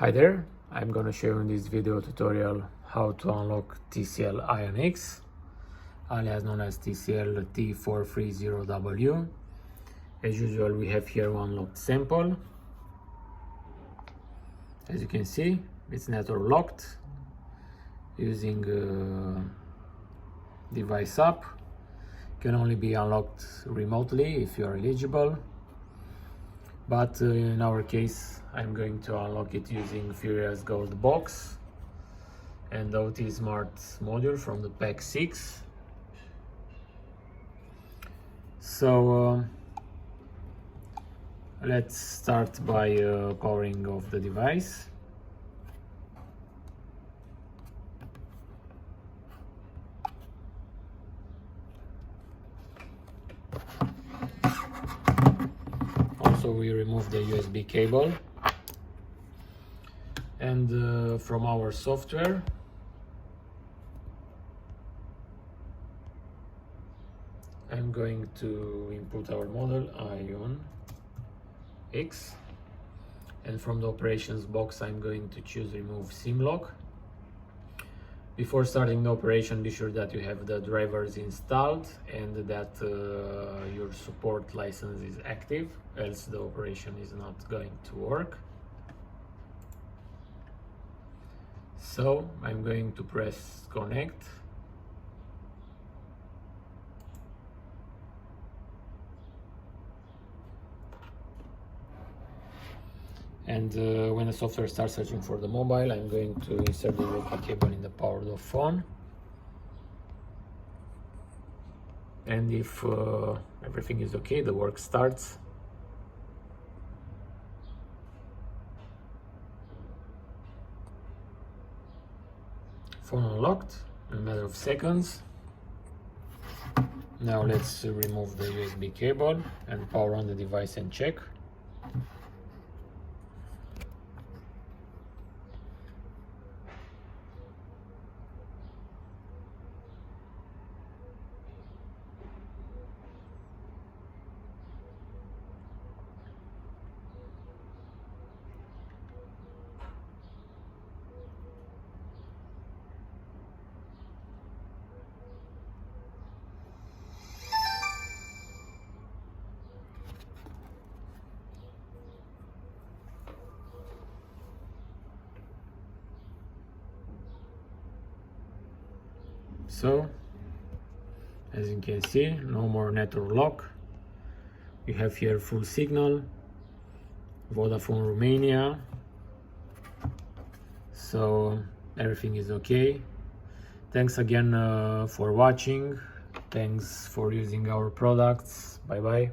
Hi there, I'm gonna show you in this video tutorial how to unlock TCL IONX, alias known as TCL T430W. As usual, we have here one locked sample. As you can see, it's network locked using device app. Can only be unlocked remotely if you are eligible, but in our case I'm going to unlock it using Furiousgold box and OT Smart module from the pack 6. So let's start by powering off the device. Also, we remove the USB cable, and from our software I'm going to input our model IONX, and from the operations box I'm going to choose remove SIM lock. Before starting the operation, be sure that you have the drivers installed and that your support license is active, else the operation is not going to work. So I'm going to press connect. And when the software starts searching for the mobile, I'm going to insert the USB cable in the powered off phone. And if everything is okay, the work starts. Phone unlocked in a matter of seconds. Now let's remove the USB cable and power on the device and check. So, as you can see, no more network lock. You have here full signal, Vodafone Romania. So everything is okay. Thanks again for watching. Thanks for using our products. Bye bye.